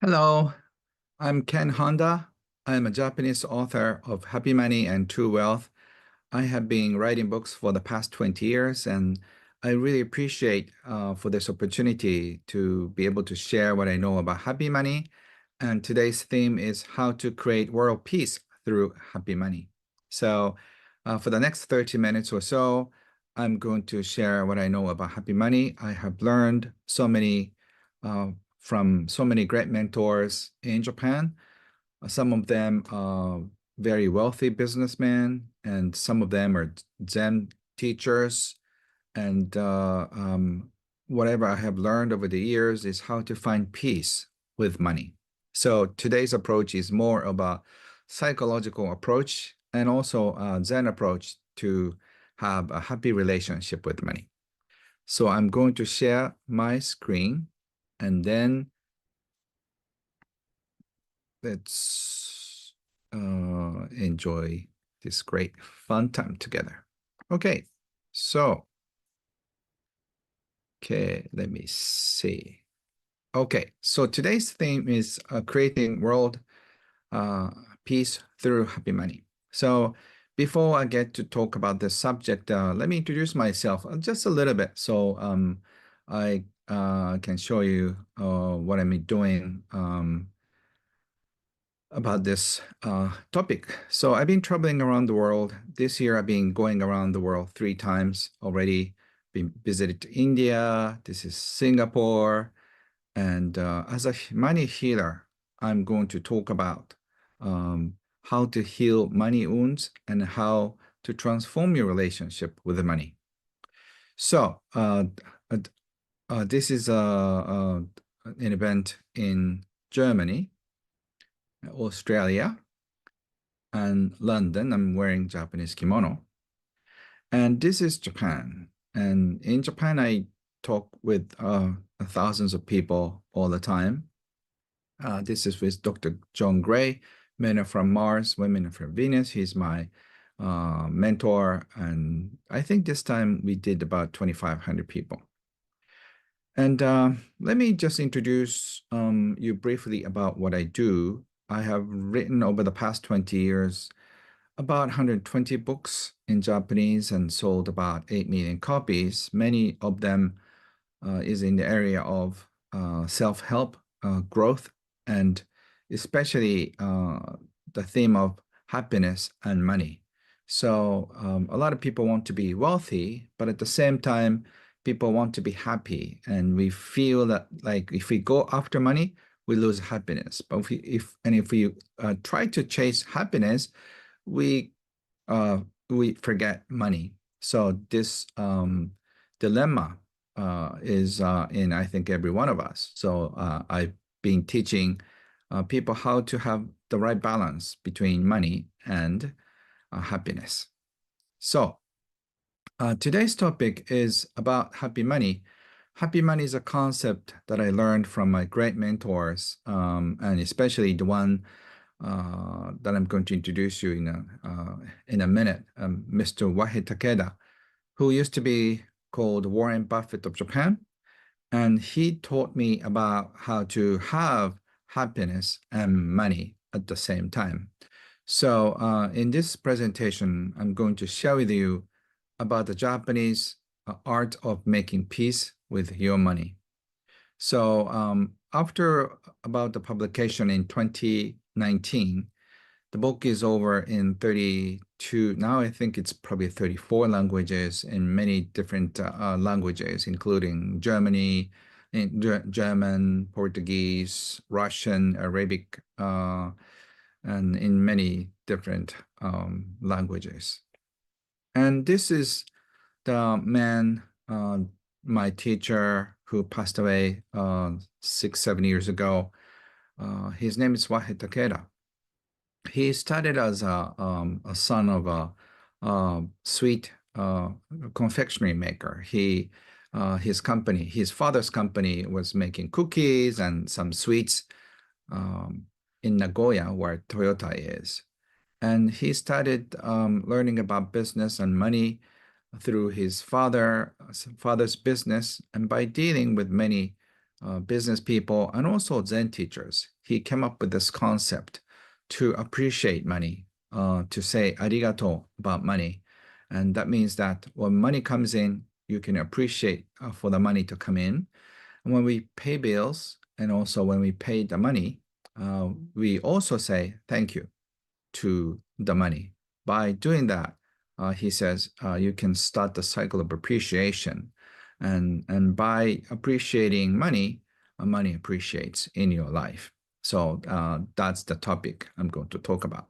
Hello, I'm Ken Honda. I'm a Japanese author of Happy Money and True Wealth. I have been writing books for the past 20 years, and I really appreciate for this opportunity to be able to share what I know about happy money. And today's theme is how to create world peace through happy money. So for the next 30 minutes or so, I'm going to share what I know about happy money. I have learned so many uh, from so many great mentors in Japan. Some of them are very wealthy businessmen, and some of them are Zen teachers. And whatever I have learned over the years is how to find peace with money. So today's approach is more of a psychological approach and also a Zen approach to have a happy relationship with money. So I'm going to share my screen and then let's enjoy this great fun time together. Okay, so, let me see. Okay, so today's theme is creating world uh, peace through happy money. So before I get to talk about this subject, let me introduce myself just a little bit so I can show you what I'm doing about this topic. So I've been traveling around the world. This year I've been going around the world 3 times already. Been visited India. This is Singapore. And as a money healer, I'm going to talk about how to heal money wounds and how to transform your relationship with the money. So this is an event in Germany, Australia, and London. I'm wearing Japanese kimono. And this is Japan. And in Japan, I talk with thousands of people all the time. This is with Dr. John Gray, Men Are From Mars, Women Are From Venus. He's my mentor. And I think this time we did about 2,500 people. And let me just introduce you briefly about what I do. I have written over the past 20 years about 120 books in Japanese and sold about 8 million copies. Many of them is in the area of self-help, growth, and especially the theme of happiness and money. So a lot of people want to be wealthy, but at the same time, people want to be happy. And we feel that like if we go after money, we lose happiness. But if we try to chase happiness, we we forget money. So this dilemma is in I think every one of us. So I've been teaching people how to have the right balance between money and happiness. So today's topic is about happy money. Happy money is a concept that I learned from my great mentors, and especially the one that I'm going to introduce you in a minute, Mr. Wahei Takeda, who used to be called Warren Buffett of Japan. And he taught me about how to have happiness and money at the same time. So in this presentation, I'm going to share with you about the Japanese art of making peace with your money. So after about the publication in 2019, the book is over in 32, now I think it's probably 34 languages in many different languages, including German, Portuguese, Russian, Arabic, and in many different languages. And this is the man, my teacher who passed away 6, 7 years ago. His name is Wahei Takeda. He started as a son of a sweet confectionery maker. His father's company was making cookies and some sweets in Nagoya, where Toyota is. And he started learning about business and money through his father's business, and by dealing with many business people, and also Zen teachers. He came up with this concept to appreciate money, to say arigato about money. And that means that when money comes in, you can appreciate for the money to come in. And when we pay bills and also when we pay the money, we also say thank you to the money. By doing that, he says you can start the cycle of appreciation. And by appreciating money, money appreciates in your life. So that's the topic I'm going to talk about.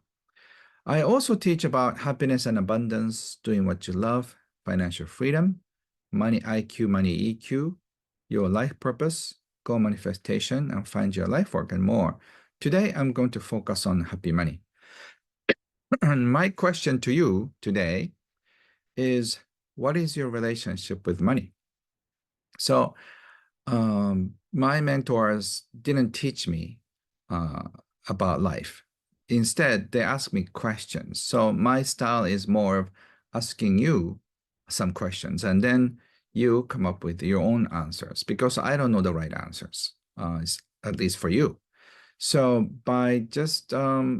I also teach about happiness and abundance, doing what you love, financial freedom, money IQ, money EQ, your life purpose, goal manifestation, and find your life work, and more. Today, I'm going to focus on happy money. And my question to you today is, what is your relationship with money? So my mentors didn't teach me uh, about life. Instead, they asked me questions. So my style is more of asking you some questions, and then you come up with your own answers because I don't know the right answers, at least for you. So by just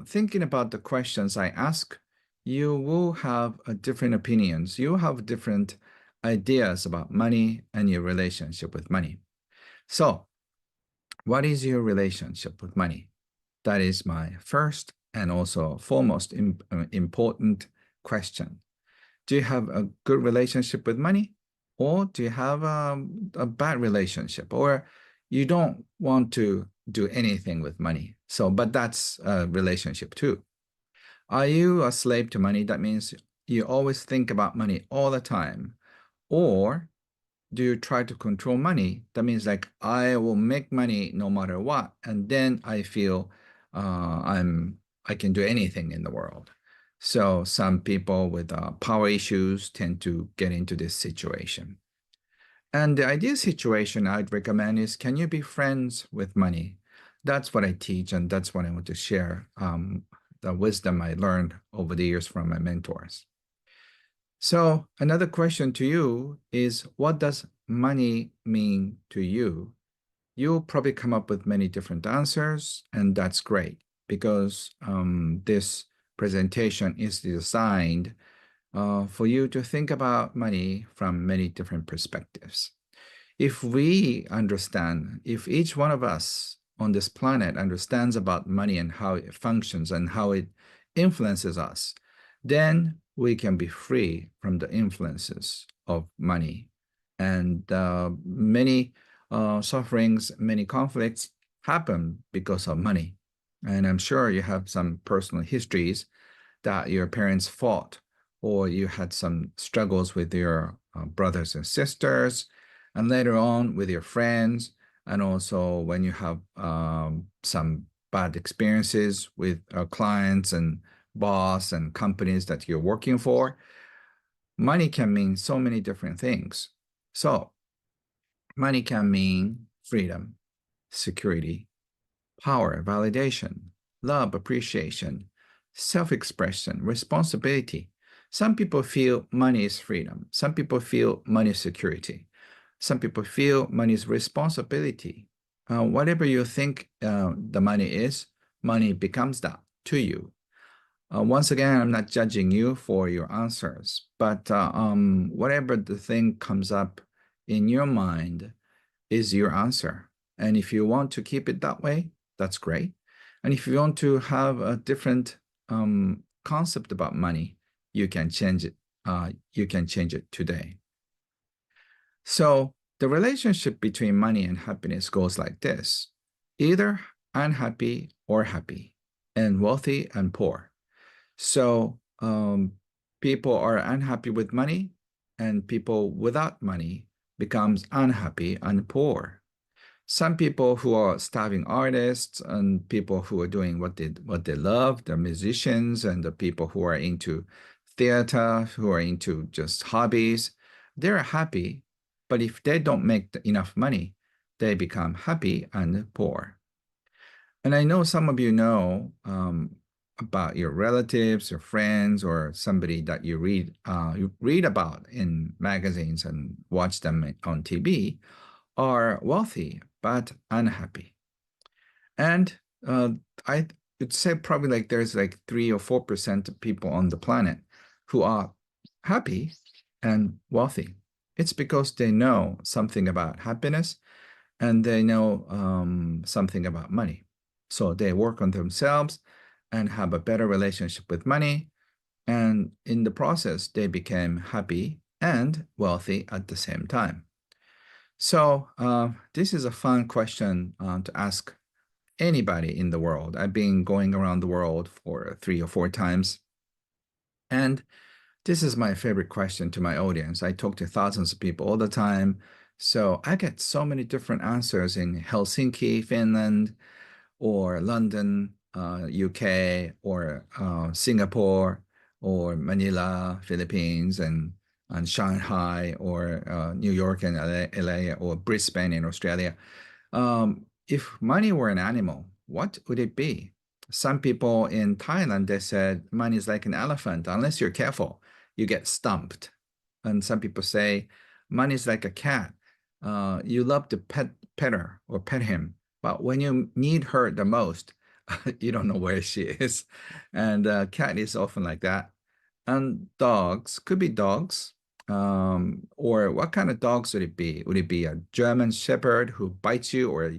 thinking about the questions I ask, you will have different opinions. You have different ideas about money and your relationship with money. So what is your relationship with money? That is my first and also foremost important question. Do you have a good relationship with money? Or do you have a bad relationship? Or you don't want to do anything with money? So, but that's a relationship too. Are you a slave to money? That means you always think about money all the time. Or do you try to control money? That means like I will make money no matter what, and then I feel I can do anything in the world. So some people with power issues tend to get into this situation. And the ideal situation I'd recommend is, can you be friends with money? That's what I teach, and that's what I want to share, the wisdom I learned over the years from my mentors. So another question to you is, what does money mean to you? You'll probably come up with many different answers, and that's great because this presentation is designed for you to think about money from many different perspectives. If we understand, if each one of us on this planet understands about money and how it functions and how it influences us, then we can be free from the influences of money. And many sufferings, many conflicts happen because of money. And I'm sure you have some personal histories that your parents fought, or you had some struggles with your brothers and sisters, and later on with your friends, and also when you have some bad experiences with clients and boss and companies that you're working for. Money can mean so many different things. So money can mean freedom, security, power, validation, love, appreciation, self-expression, responsibility. Some people feel money is freedom. Some people feel money is security. Some people feel money is responsibility. Whatever you think the money becomes that to you. Once again, I'm not judging you for your answers, but whatever the thing comes up in your mind is your answer. And if you want to keep it that way, that's great. And if you want to have a different concept about money, you can change it. You can change it today. So the relationship between money and happiness goes like this: either unhappy or happy, and wealthy and poor. So people are unhappy with money, and people without money becomes unhappy and poor. Some people who are starving artists and people who are doing what they love, the musicians and the people who are into theater, who are into just hobbies, they're happy. But if they don't make enough money, they become happy and poor. And I know some of you know about your relatives or friends or somebody that you read about in magazines and watch them on TV, are wealthy but unhappy. And uh, I would say probably like there's like 3 or 4% of people on the planet who are happy and wealthy. It's because they know something about happiness and they know something about money. So they work on themselves and have a better relationship with money. And in the process, they became happy and wealthy at the same time. So this is a fun question to ask anybody in the world. I've been going around the world for 3 or 4 times. And this is my favorite question to my audience. I talk to thousands of people all the time. So I get so many different answers in Helsinki, Finland, or London, UK, or Singapore, or Manila, Philippines, and Shanghai, or New York and LA, or Brisbane in Australia. If money were an animal, what would it be? Some people in Thailand, they said money is like an elephant. Unless you're careful, you get stumped. And some people say money is like a cat. You love to pet her or pet him, but when you need her the most, you don't know where she is. And cat is often like that. And dogs could be dogs. Or what kind of dogs would it be? Would it be a German Shepherd who bites you or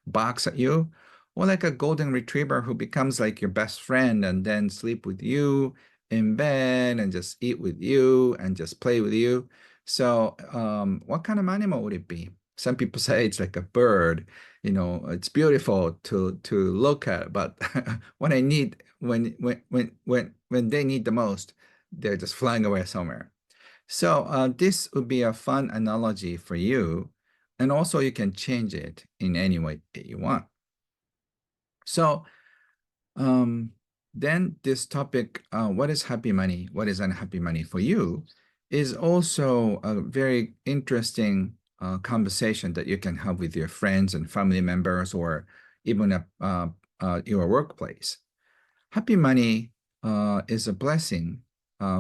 barks at you? Or like a golden retriever who becomes like your best friend and then sleep with you in bed and just eat with you and just play with you? So, what kind of animal would it be? Some people say it's like a bird. It's beautiful to look at, but when they need the most, they're just flying away somewhere. So this would be a fun analogy for you, and also you can change it in any way that you want. So um, then this topic, what is happy money? What is unhappy money for you? Is also a very interesting conversation that you can have with your friends and family members, or even at your workplace. Happy money is a blessing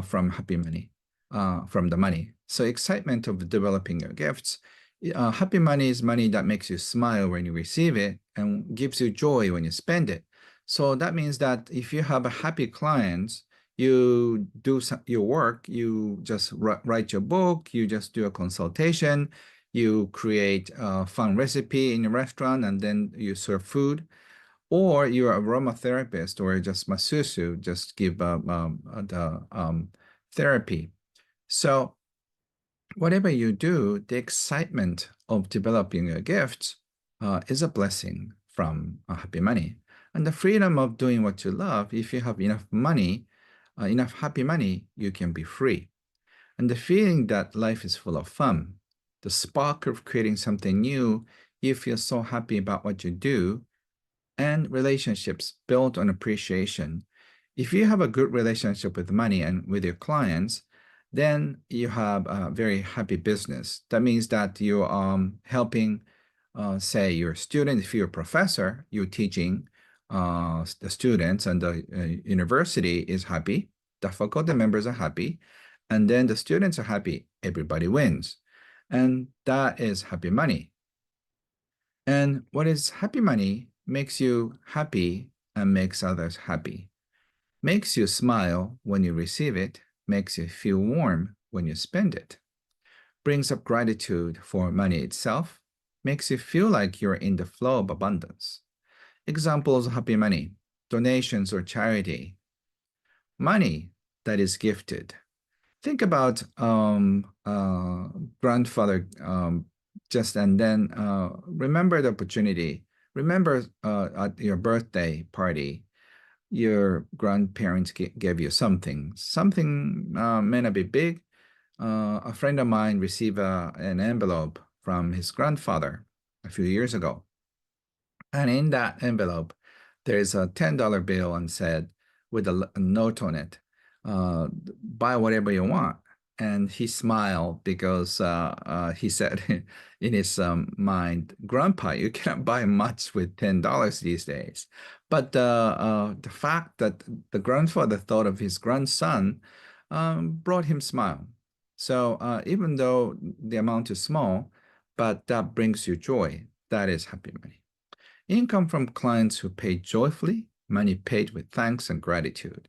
from happy money, from the money. So excitement of developing your gifts. Happy money is money that makes you smile when you receive it and gives you joy when you spend it. So that means that if you have a happy clients, you do your work, you just write your book, you just do a consultation, you create a fun recipe in your restaurant, and then you serve food, or you're a aromatherapist or just masseuse, just give the therapy. So whatever you do, the excitement of developing your gifts is a blessing from happy money. And the freedom of doing what you love, if you have enough money, enough happy money, you can be free. And the feeling that life is full of fun, the spark of creating something new, you feel so happy about what you do, and relationships built on appreciation. If you have a good relationship with money and with your clients, then you have a very happy business. That means that you are helping, say, your student. If you're a professor, you're teaching the students, and the university is happy, the faculty members are happy, and then the students are happy. Everybody wins. And that is happy money. And what is happy money makes you happy and makes others happy. Makes you smile when you receive it, makes you feel warm when you spend it. Brings up gratitude for money itself, makes you feel like you're in the flow of abundance. Examples of happy money: donations or charity. Money that is gifted. Think about grandfather, just and then remember the opportunity. Remember at your birthday party, your grandparents gave you something. Something may not be big. A friend of mine received an envelope from his grandfather a few years ago. And in that envelope, there is a $10 bill and said, with a note on it, buy whatever you want. And he smiled because he said in his mind, Grandpa, you can't buy much with $10 these days. But the fact that the grandfather thought of his grandson brought him smile. So even though the amount is small, but that brings you joy. That is happy money. Income from clients who pay joyfully, money paid with thanks and gratitude.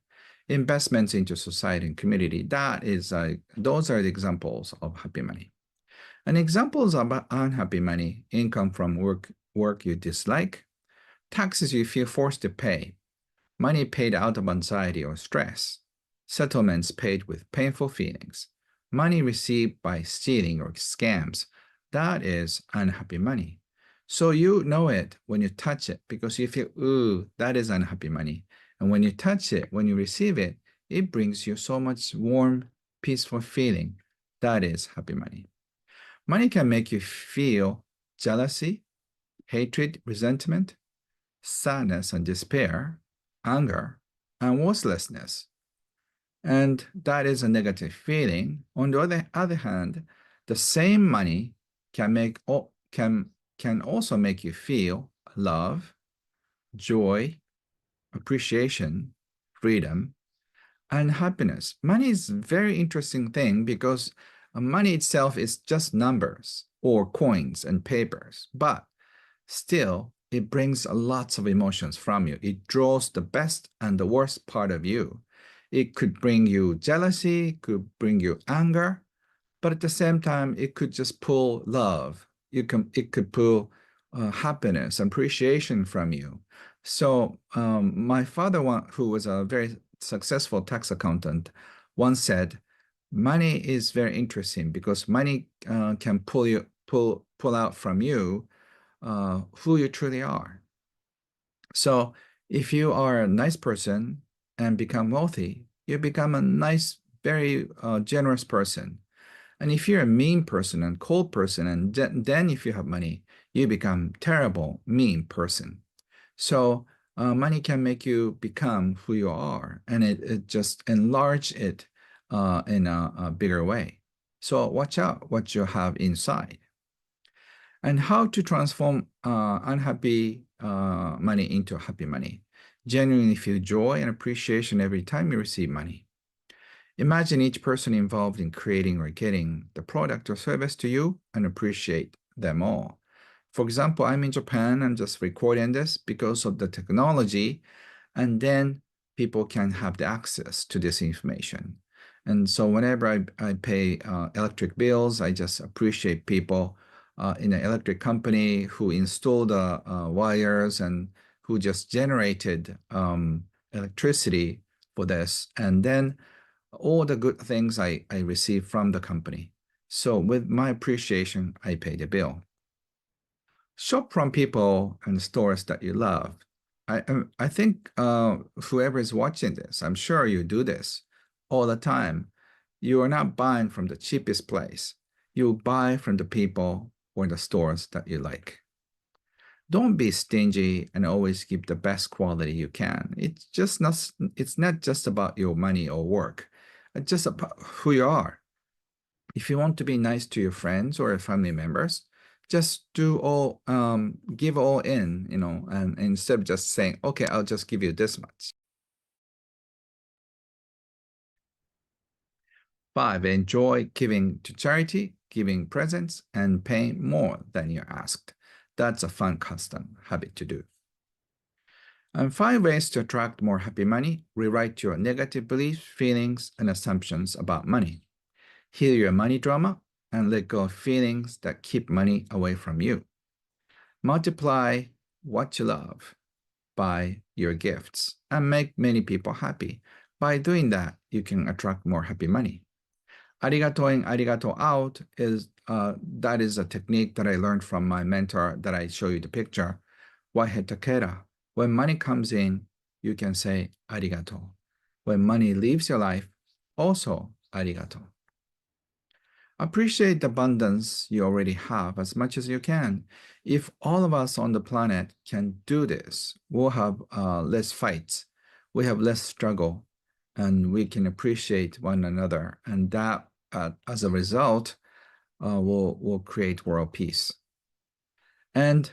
Investments into society and community. Those are the examples of happy money. And examples of unhappy money: income from work you dislike, taxes you feel forced to pay, money paid out of anxiety or stress, settlements paid with painful feelings, money received by stealing or scams. That is unhappy money. So you know it when you touch it because you feel, ooh, that is unhappy money. And when you touch it, when you receive it, it brings you so much warm, peaceful feeling. That is happy money. Money can make you feel jealousy, hatred, resentment, sadness and despair, anger, and worthlessness. And that is a negative feeling. On the other hand, the same money can also make you feel love, joy, appreciation, freedom, and happiness. Money is a very interesting thing because money itself is just numbers or coins and papers, but still, it brings lots of emotions from you. It draws the best and the worst part of you. It could bring you jealousy, could bring you anger, but at the same time, it could just pull love. It could pull happiness, appreciation from you. So my father, who was a very successful tax accountant, once said, "Money is very interesting because money can pull out from you who you truly are." So if you are a nice person and become wealthy, you become a nice, very generous person. And if you're a mean person and cold person, and then if you have money, you become terrible, mean person. So money can make you become who you are, and it just enlarge it in a bigger way. So watch out what you have inside. And how to transform unhappy money into happy money. Genuinely feel joy and appreciation every time you receive money. Imagine each person involved in creating or getting the product or service to you and appreciate them all. For example, I'm in Japan. I'm just recording this because of the technology, and then people can have the access to this information. And so whenever I pay electric bills, I just appreciate people in an electric company who installed the wires and who just generated electricity for this. And then all the good things I receive from the company. So with my appreciation, I pay the bill. Shop from people and stores that you love. I think whoever is watching this, I'm sure you do this all the time. You are not buying from the cheapest place. You buy from the people or the stores that you like. Don't be stingy and always give the best quality you can. It's not just about your money or work. It's just about who you are. If you want to be nice to your friends or your family members, just give all in, and instead of just saying, okay, I'll just give you this much. 5, enjoy giving to charity, giving presents, and paying more than you're asked. That's a fun custom habit to do. And 5 ways to attract more happy money. Rewrite your negative beliefs, feelings, and assumptions about money. Heal your money drama and let go of feelings that keep money away from you. Multiply what you love by your gifts and make many people happy. By doing that, you can attract more happy money. Arigato in, arigato out that is a technique that I learned from my mentor that I show you the picture, Whitehead Takeda. When money comes in, you can say arigato. When money leaves your life, also arigato. Appreciate the abundance you already have as much as you can. If all of us on the planet can do this, we'll have less fights, we have less struggle, and we can appreciate one another. And that, as a result, will create world peace. And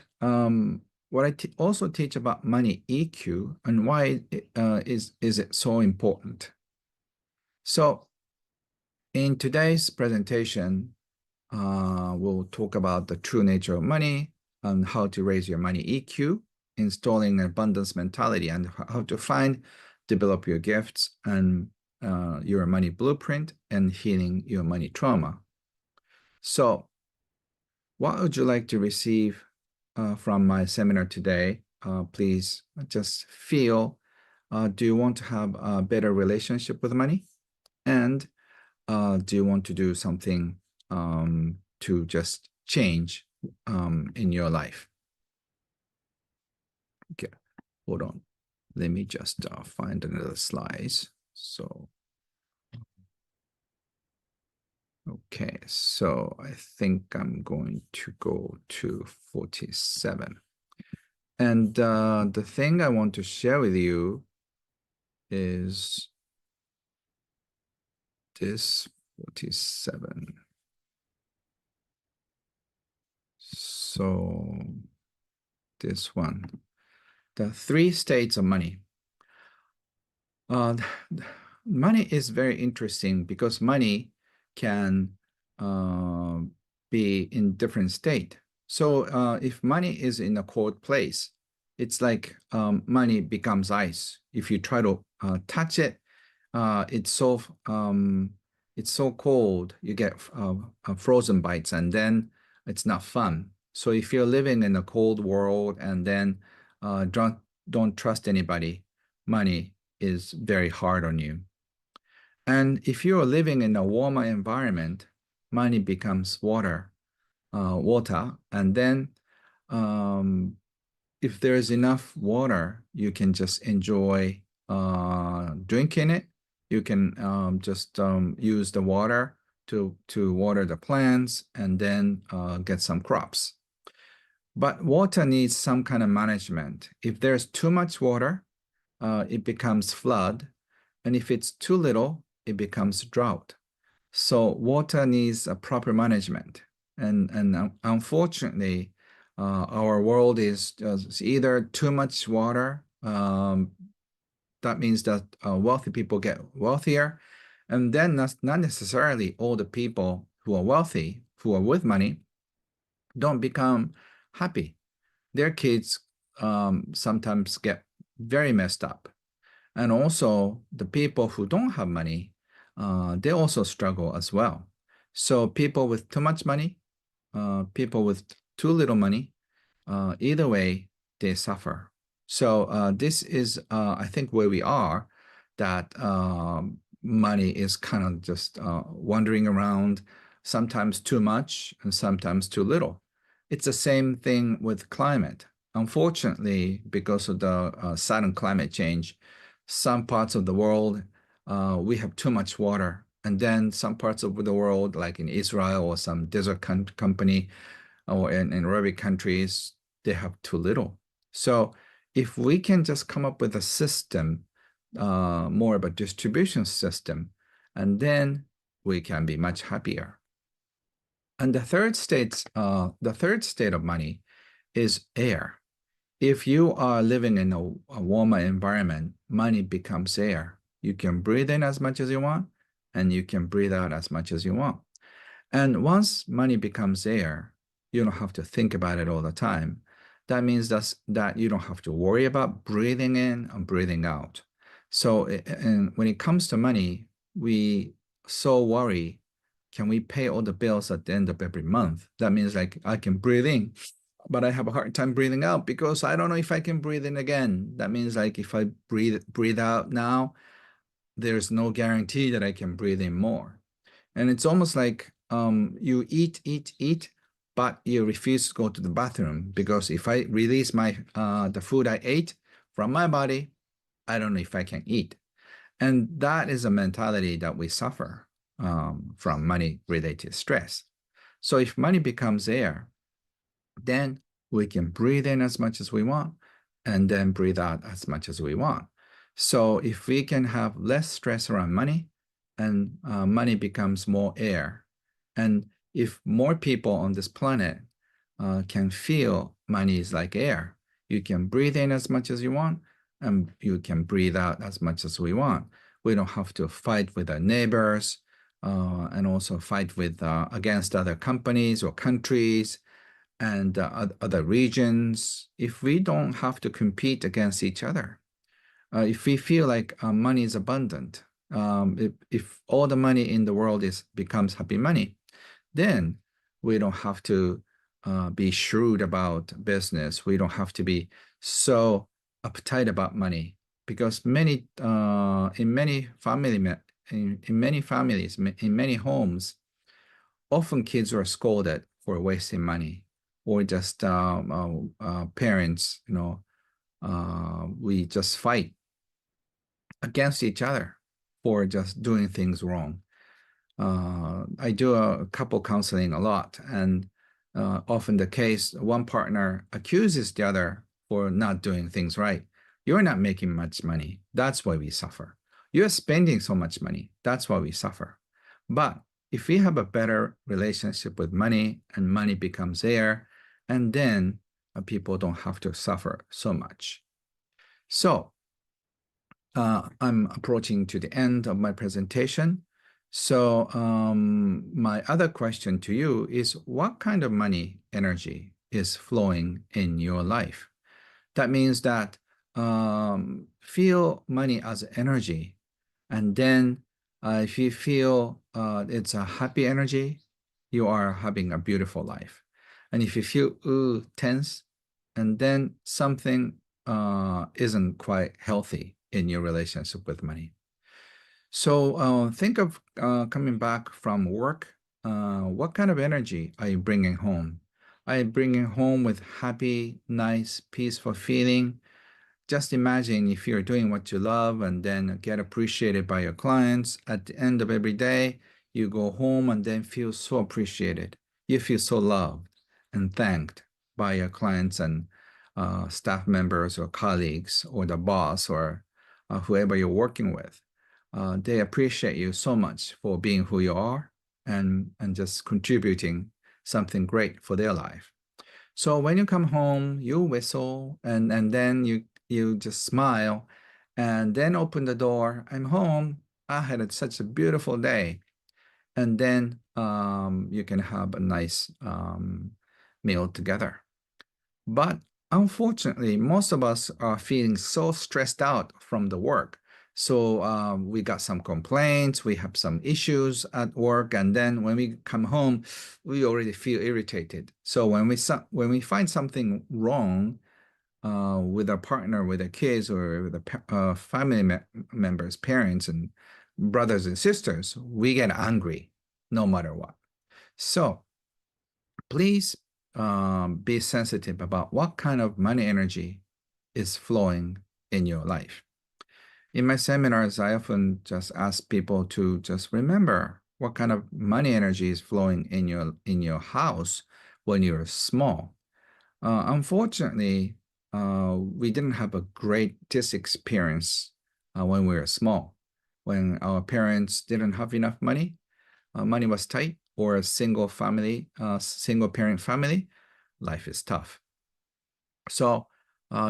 what I also teach about money EQ and why is it so important. So in today's presentation, We'll talk about the true nature of money and how to raise your money EQ, installing an abundance mentality, and how to find, develop your gifts and your money blueprint, and healing your money trauma. So, what would you like to receive from my seminar today? Please just feel, do you want to have a better relationship with money? And do you want to do something to just change in your life? Okay, hold on. Let me just find another slides. So, okay, so I think I'm going to go to 47. And the thing I want to share with you is this 47. So this one, the 3 states of money. Uh, money is very interesting because money can uh, be in different state. So if money is in a cold place, it's like money becomes ice. If you try to touch it, it's so cold. You get frozen bites, and then it's not fun. So if you're living in a cold world and then don't trust anybody, money is very hard on you. And if you're living in a warmer environment, money becomes water, and then um, if there's enough water, you can just enjoy drinking it. You can just use the water to water the plants and then get some crops. But water needs some kind of management. If there's too much water, it becomes flood. And if it's too little, it becomes drought. So water needs a proper management. And unfortunately, our world is either too much water. That means that wealthy people get wealthier. And then not necessarily all the people who are wealthy, who are with money, don't become happy. Their kids sometimes get very messed up. And also, the people who don't have money, they also struggle as well. So people with too much money, people with too little money, either way, they suffer. So this is, I think, where we are, that money is kind of just wandering around, sometimes too much and sometimes too little. It's the same thing with climate. Unfortunately, because of the sudden climate change, some parts of the world, we have too much water. And then some parts of the world, like in Israel or some desert company or in Arabic countries, they have too little. So if we can just come up with a system, more of a distribution system, and then we can be much happier. And the third state of money is air. If you are living in a warmer environment, money becomes air. You can breathe in as much as you want, and you can breathe out as much as you want. And once money becomes air, you don't have to think about it all the time. That means that you don't have to worry about breathing in and breathing out. So, and when it comes to money, we so worry, can we pay all the bills at the end of every month? That means like I can breathe in, but I have a hard time breathing out because I don't know if I can breathe in again. That means like if I breathe out now, there's no guarantee that I can breathe in more. And it's almost like you eat, but you refuse to go to the bathroom because if I release the food I ate from my body, I don't know if I can eat. And that is a mentality that we suffer from money-related stress. So if money becomes air, then we can breathe in as much as we want and then breathe out as much as we want. So if we can have less stress around money, and money becomes more air, and if more people on this planet can feel money is like air, you can breathe in as much as you want and you can breathe out as much as we want. We don't have to fight with our neighbors. and also fight with against other companies or countries and other regions. If we don't have to compete against each other, if we feel like money is abundant, if all the money in the world becomes happy money, then we don't have to be shrewd about business. We don't have to be so uptight about money because in many in many families, in many homes, often kids are scolded for wasting money or just parents, we just fight against each other for just doing things wrong. I do a couple counseling a lot, and often the case, one partner accuses the other for not doing things right. You're not making much money. That's why we suffer. You're spending so much money. That's why we suffer. But if we have a better relationship with money and money becomes air, and then people don't have to suffer so much. So I'm approaching to the end of my presentation. So my other question to you is, what kind of money energy is flowing in your life? That means that feel money as energy. And then if you feel it's a happy energy, you are having a beautiful life. And if you feel tense, and then something isn't quite healthy in your relationship with money. So think of coming back from work. What kind of energy are you bringing home? Are you bringing home with happy, nice, peaceful feeling? Just imagine if you're doing what you love and then get appreciated by your clients. At the end of every day, you go home and then feel so appreciated. You feel so loved and thanked by your clients and staff members or colleagues or the boss or whoever you're working with. They appreciate you so much for being who you are and just contributing something great for their life. So when you come home, you whistle and then you just smile and then open the door. I'm home. I had such a beautiful day. And then you can have a nice meal together. But unfortunately, most of us are feeling so stressed out from the work. So we got some complaints, we have some issues at work, and then when we come home, we already feel irritated. So when we find something wrong with our partner, with our kids, or with the members, parents, and brothers and sisters, we get angry no matter what. So please be sensitive about what kind of money energy is flowing in your life. In my seminars, I often just ask people to just remember what kind of money energy is flowing in your house when you're small. Unfortunately, we didn't have a great this experience when we were small. When our parents didn't have enough money, money was tight, or a single parent family, life is tough. So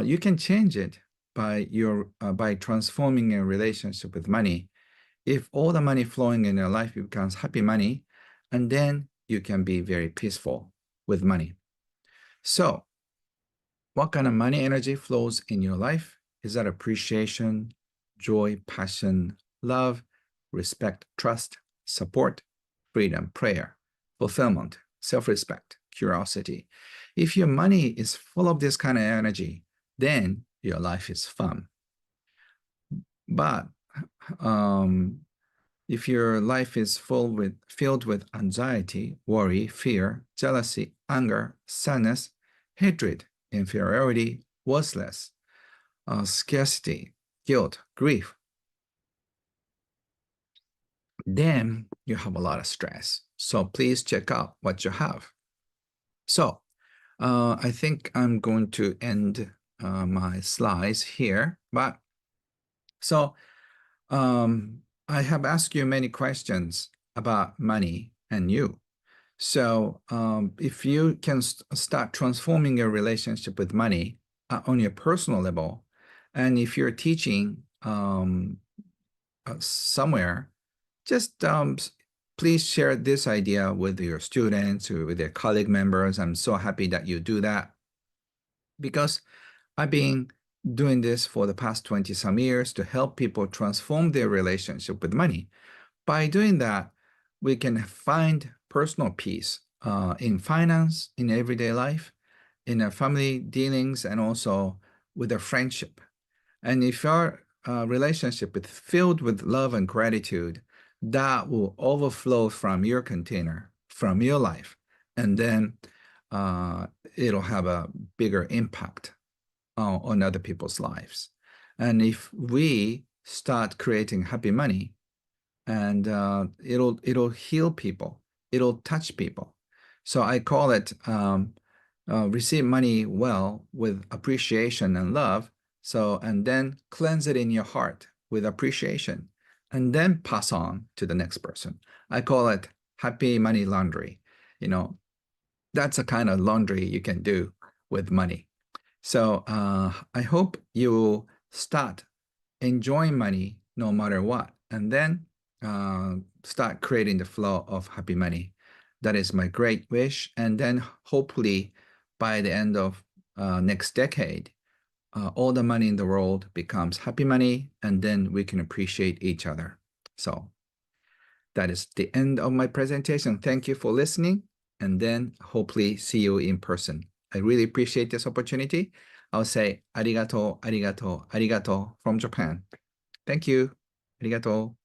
you can change it by transforming your relationship with money. If all the money flowing in your life becomes happy money, and then you can be very peaceful with money. So what kind of money energy flows in your life? Is that appreciation, joy, passion, love, respect, trust, support, freedom, prayer, fulfillment, self-respect, curiosity? If your money is full of this kind of energy, then your life is fun. But if your life is filled with anxiety, worry, fear, jealousy, anger, sadness, hatred, inferiority, worthless, scarcity, guilt, grief, then you have a lot of stress. So please check out what you have. So I think I'm going to end my slides here. But so I have asked you many questions about money and you. So if you can start transforming your relationship with money on your personal level, and if you're teaching somewhere, just please share this idea with your students or with their colleague members. I'm so happy that you do that because I've been doing this for the past 20 some years to help people transform their relationship with money. By doing that, we can find personal peace in finance, in everyday life, in our family dealings, and also with a friendship. And if your relationship is filled with love and gratitude, that will overflow from your container, from your life, and then uh, it'll have a bigger impact on other people's lives. And if we start creating happy money, and it'll heal people, it'll touch people. So I call it receive money well with appreciation and love. So, and then cleanse it in your heart with appreciation, and then pass on to the next person. I call it happy money laundry. You know, that's a kind of laundry you can do with money. So I hope you start enjoying money no matter what, and then start creating the flow of happy money. That is my great wish. And then hopefully by the end of next decade, all the money in the world becomes happy money, and then we can appreciate each other. So that is the end of my presentation. Thank you for listening, and then hopefully see you in person. I really appreciate this opportunity. I'll say arigato, arigato, arigato from Japan. Thank you. Arigato.